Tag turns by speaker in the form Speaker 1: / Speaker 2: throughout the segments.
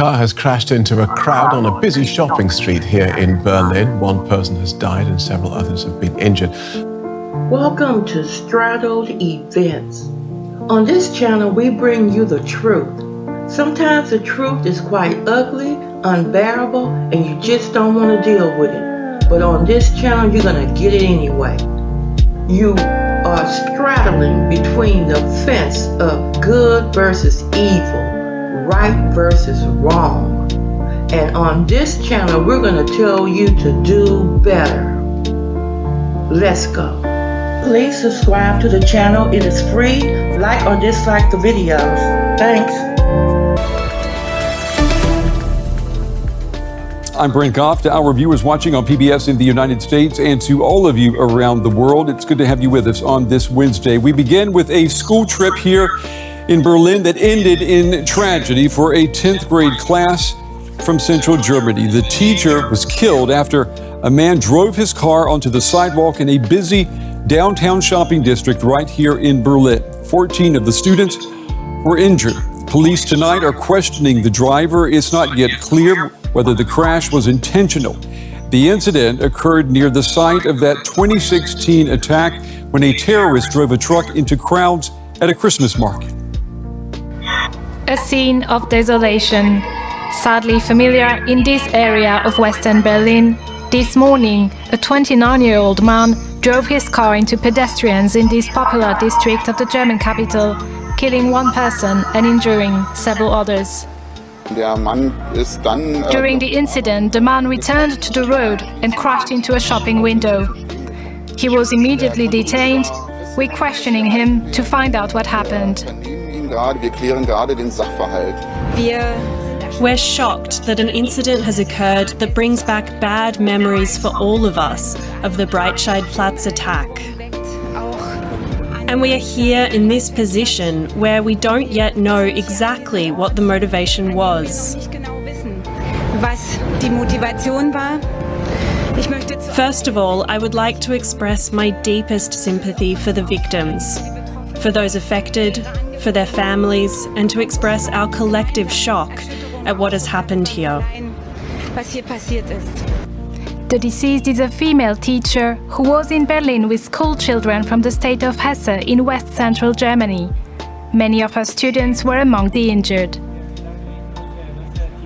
Speaker 1: car has crashed into a crowd on a busy shopping street here in Berlin. One person has died and several others have been injured.
Speaker 2: Welcome to Straddled Events. On this channel, we bring you the truth. Sometimes the truth is quite ugly, unbearable, and you just don't want to deal with it. But on this channel, you're going to get it anyway. You are straddling between the fence of good versus evil, right versus wrong. And on this channel, we're going to tell you to do better. Let's go. Please subscribe to the channel. It is free. Like or dislike the videos. Thanks.
Speaker 3: I'm Brent Goff. To our viewers watching on PBS in the United States and to all of you around the world, it's good to have you with us on this Wednesday. We begin with a school trip here in Berlin that ended in tragedy for a 10th grade class from central Germany. The teacher was killed after a man drove his car onto the sidewalk in a busy downtown shopping district right here in Berlin. 14 of the students were injured. Police tonight are questioning the driver. It's not yet clear whether the crash was intentional. The incident occurred near the site of that 2016 attack when a terrorist drove a truck into crowds at a Christmas market.
Speaker 4: A scene of desolation, sadly familiar in this area of Western Berlin. This morning, a 29-year-old man drove his car into pedestrians in this popular district of the German capital, killing one person and injuring several others. During the incident, the man returned to the road and crashed into a shopping window. He was immediately detained. We're questioning him to find out what happened.
Speaker 5: We're shocked that an incident has occurred that brings back bad memories for all of us of the Breitscheidplatz attack. And we are here in this position where we don't yet know exactly what the motivation was. First of all, I would like to express my deepest sympathy for the victims, for those affected, for their families, and to express our collective shock at what has happened here.
Speaker 4: The deceased is a female teacher who was in Berlin with school children from the state of Hesse in west-central Germany. Many of her students were among the injured.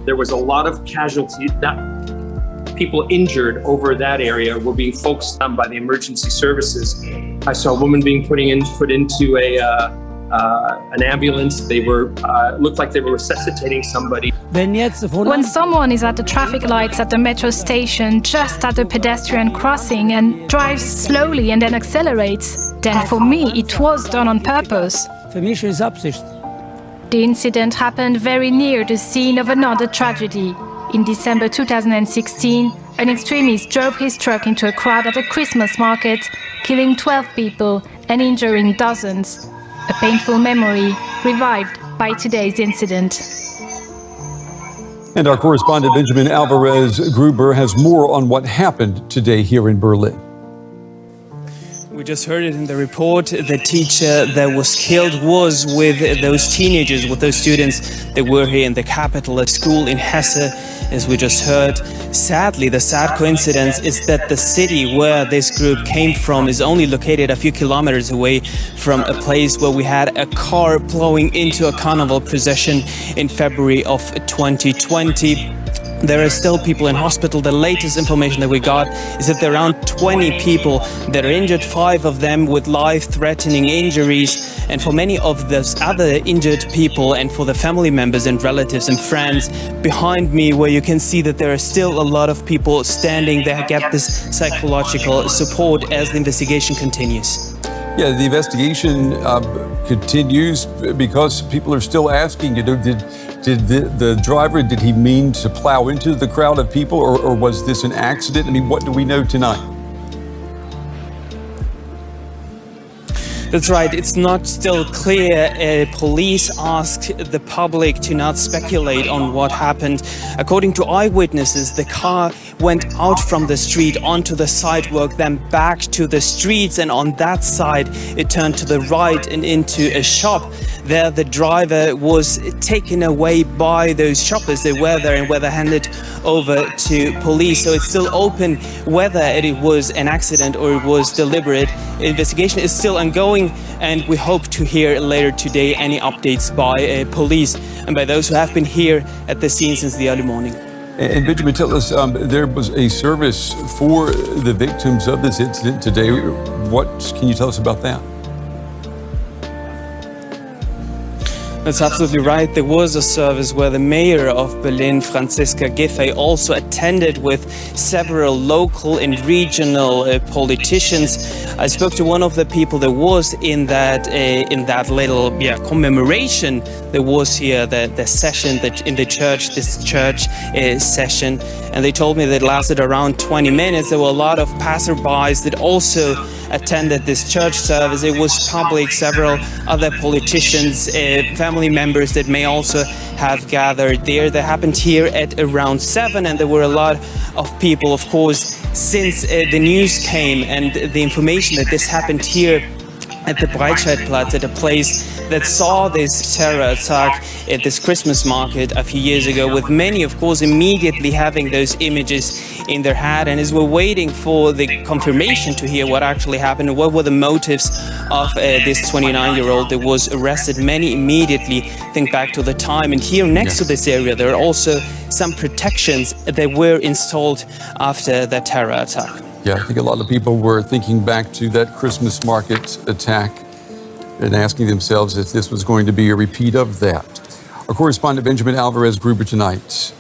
Speaker 6: There was a lot of casualties. People injured over that area were being focused on by the emergency services. I saw a woman being put into an ambulance. They were looked like they were resuscitating somebody.
Speaker 4: When someone is at the traffic lights at the metro station just at a pedestrian crossing and drives slowly and then accelerates, then for me it was done on purpose. The incident happened very near the scene of another tragedy. In December 2016, an extremist drove his truck into a crowd at a Christmas market, killing 12 people and injuring dozens. A painful memory revived by today's incident.
Speaker 3: And our correspondent Benjamin Alvarez-Gruber has more on what happened today here in Berlin.
Speaker 7: We just heard it in the report. The teacher that was killed was with those teenagers, with those students that were here in the capital, a school in Hesse, as we just heard. Sadly, the sad coincidence is that the city where this group came from is only located a few kilometers away from a place where we had a car plowing into a carnival procession in February of 2020. There are still people in hospital. The latest information that we got is that there are around 20 people that are injured, 5 of them with life-threatening injuries. And for many of those other injured people and for the family members and relatives and friends behind me, where you can see that there are still a lot of people standing there, get this psychological support as the investigation continues.
Speaker 3: Yeah, the investigation continues because people are still asking, did the driver, did he mean to plow into the crowd of people or was this an accident? I mean, what do we know tonight?
Speaker 7: That's right, it's not still clear. Police asked the public to not speculate on what happened. According to eyewitnesses, the car went out from the street onto the sidewalk, then back to the streets, and on that side it turned to the right and into a shop. There the driver was taken away by those shoppers. They were there and were handed over to police. So it's still open whether it was an accident or it was deliberate. Investigation is still ongoing, and we hope to hear later today any updates by police and by those who have been here at the scene since the early morning.
Speaker 3: And Benjamin, tell us, there was a service for the victims of this incident today. What can you tell us about that?
Speaker 7: That's absolutely right. There was a service where the mayor of Berlin, Franziska Giffey, also attended with several local and regional politicians. I spoke to one of the people that was in that little commemoration. There was here the session that in the church, this church session, and they told me that it lasted around 20 minutes. There were a lot of passerbys that also attended this church service. It was public, several other politicians, family members that may also have gathered there. That happened here at around 7, and there were a lot of people, of course, since the news came and the information that this happened here at the Breitscheidplatz, at a place that saw this terror attack at this Christmas market a few years ago, with many, of course, immediately having those images in their head. And as we're waiting for the confirmation to hear what actually happened and what were the motives of this 29-year-old that was arrested, many immediately think back to the time. And here next to this area, there are also some protections that were installed after the terror attack.
Speaker 3: Yeah, I think a lot of people were thinking back to that Christmas market attack and asking themselves if this was going to be a repeat of that. Our correspondent Benjamin Alvarez-Gruber tonight.